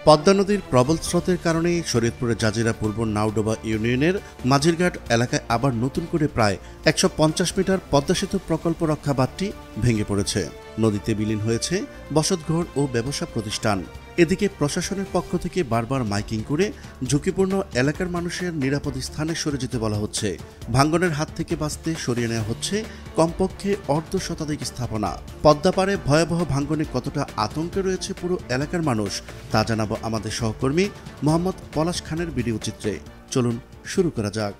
পদ্মা নদীর প্রবল স্রোতের কারণে শরীয়তপুরের জাজিরা পূর্ব নাওডোবা ইউনিয়নের মাঝিরঘাট এলাকায় আবার নতুন করে প্রায় ১৫০ মিটার পদ্মা সেতু প্রকল্প রক্ষা বাঁধটি ভেঙে পড়েছে। নদীতে বিলীন হয়েছে বসতঘর ও ব্যবসা প্রতিষ্ঠান। এদিকে প্রশাসনের পক্ষ থেকে বারবার মাইকিং করে ঝুঁকিপূর্ণ এলাকার মানুষের নিরাপদ স্থানে সরে যেতে বলা হচ্ছে। ভাঙ্গনের হাত থেকে বাঁচতে সরিয়ে নেওয়া হচ্ছে কমপক্ষে অর্ধশতাধিক স্থাপনা। পদ্মা পাড়ে ভয়াবহ ভাঙ্গনে কতটা আতঙ্কে রয়েছে পুরো এলাকার মানুষ তা জানাবো আমাদের সহকর্মী মোহাম্মদ পলাশ খানের ভিডিও চিত্রে। চলুন শুরু করা যাক।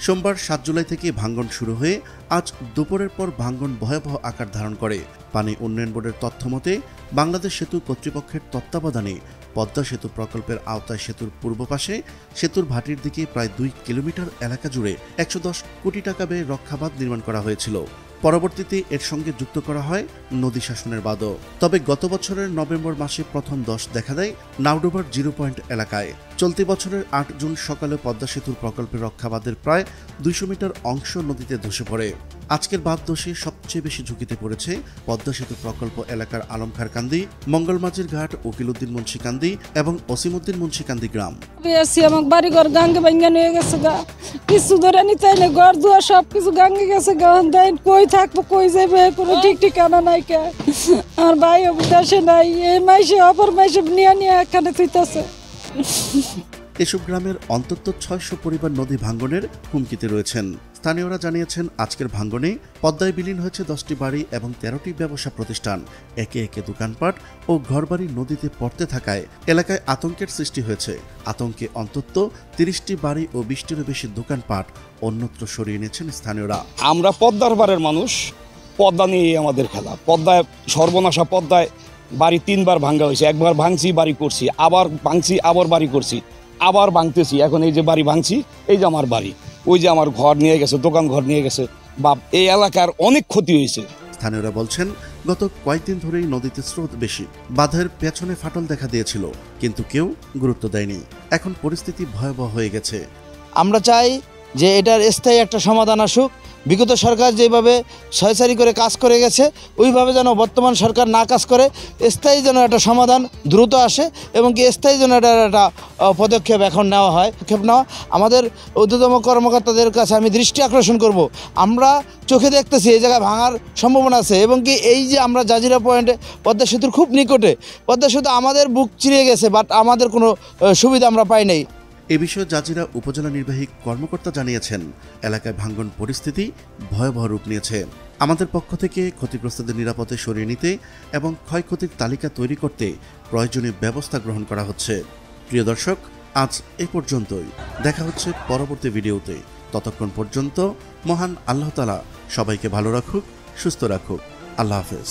সোমবার ৭ জুলাই থেকে ভাঙ্গন শুরু হয়ে আজ দুপুরের পর ভাঙ্গন ভয়াবহ আকার ধারণ করে। পানি উন্নয়ন বোর্ডের তথ্য মতে বাংলাদেশ সেতু কর্তৃপক্ষের তত্ত্বাবধানে পদ্মা সেতু প্রকল্পের আওতায় সেতুর পূর্ব পাশে সেতুর ভাটির দিকে প্রায় ২ কিলোমিটার এলাকা জুড়ে ১১০ কোটি টাকা ব্যয়ে রক্ষাবাঁধ নির্মাণ করা হয়েছিল। পরবর্তীতে এর সঙ্গে যুক্ত করা হয় নদী শাসনের বাঁধও। তবে গত বছরের নভেম্বর মাসে প্রথম ধস দেখা দেয় নাওডোবার 0 পয়েন্ট এলাকায়। চলতি বছরের ৮ জুন সকালে পদ্মা সেতুর প্রকল্পের রক্ষাবাঁধের প্রায় ২০০ মিটার অংশ নদীতে ধসে পড়ে। আজকের বাঁধ ধসে সবচেয়ে বেশি ঝুঁকিতে পড়েছে পদ্মা সেতু প্রকল্প এলাকার আলমখারকান্দি, মঙ্গলমাঝির ঘাট, উকিলউদ্দিন মুন্সিকান্দি এবং ওসিমউদ্দিন মুন্সিকান্দি গ্রাম। আমার বাড়ি ঘর গাঙ্গে ভাঙ্গা নিয়ে গেছে গা, কিছু ধরে নিতে চাইলে ঘর দুয়ার সবকিছু গাঙ্গে গেছে গা। কই থাকবো, কই যাবে, কোনো ঠিক ঠিকানা নাই। কে আমার ভাই দেশে নাই, এই মাইসে অপর মাইসে নিয়ে নিয়ে এখানে থুইতেছে। এসব গ্রামের অন্তত ৬০০ পরিবার নদী ভাঙ্গনের হুমকিতে রয়েছেন। স্থানীয়রা জানিয়েছেন আজকের ভাঙ্গনে পদ্মায় বিলীন হয়েছে ১০টি বাড়ি এবং ১৩টি ব্যবসা প্রতিষ্ঠান। একে একে দোকানপাট ও ঘরবাড়ি নদীতে পড়তে থাকায় এলাকায় আতঙ্কের সৃষ্টি হয়েছে। আতঙ্কে অন্তত ৩০টি বাড়ি ও ২০টিরও বেশি দোকানপাট অন্যত্র সরিয়ে নিয়েছেন স্থানীয়রা। আমরা পদ্মার পাড়ের মানুষ, পদ্মা নিয়ে আমাদের খেলা। পদ্মায় সর্বনাশা, পদ্মায় বাড়ি ৩ বার ভাঙ্গা হয়েছে। একবার ভাঙছি, বাড়ি করছি, আবার ভাঙছি, আবার বাড়ি করছি, আবার ভাঙতেছি। এখন এই যে বাড়ি ভাঙছি, এই যে আমার বাড়ি, ওই যে আমার ঘর নিয়ে গেছে, দোকান ঘর নিয়ে গেছে। বাপ, এই এলাকার অনেক ক্ষতি হয়েছে। স্থানীয়রা বলছেন গত কয়েকদিন ধরেই নদীতে স্রোত বেশি, বাঁধের পেছনে ফাটল দেখা দিয়েছিল, কিন্তু কেউ গুরুত্ব দেয়নি। এখন পরিস্থিতি ভয়াবহ হয়ে গেছে। আমরা চাই যে এটার স্থায়ী একটা সমাধান আসুক। বিগত সরকার যেভাবে ছয়চারি করে কাজ করে গেছে, ওইভাবে যেন বর্তমান সরকার না কাজ করে, স্থায়ী যেন একটা সমাধান দ্রুত আসে এবং কি স্থায়ী যেন এটার একটা পদক্ষেপ এখন নেওয়া হয়। আমাদের ঊর্ধ্বতম কর্মকর্তাদের কাছে আমি দৃষ্টি আকর্ষণ করব। আমরা চোখে দেখতেছি এই জায়গায় ভাঙার সম্ভাবনা আছে এবং কি এই যে আমরা জাজিরা পয়েন্টে পদ্মা সেতুর খুব নিকটে, পদ্মা সেতু আমাদের বুক চিরে গেছে, বাট আমাদের কোনো সুবিধা আমরা পাই নাই। এ বিষয়ে জাজিরা উপজেলা নির্বাহী কর্মকর্তা জানিয়েছেন এলাকায় ভাঙ্গন পরিস্থিতি ভয়াবহ রূপ নিয়েছে। আমাদের পক্ষ থেকে ক্ষতিগ্রস্তদের নিরাপদে সরিয়ে নিতে এবং ক্ষয়ক্ষতির তালিকা তৈরি করতে প্রয়োজনীয় ব্যবস্থা গ্রহণ করা হচ্ছে। প্রিয় দর্শক, আজ এ পর্যন্তই। দেখা হচ্ছে পরবর্তী ভিডিওতে। ততক্ষণ পর্যন্ত মহান আল্লাহ তাআলা সবাইকে ভালো রাখুক, সুস্থ রাখুক। আল্লাহ হাফেজ।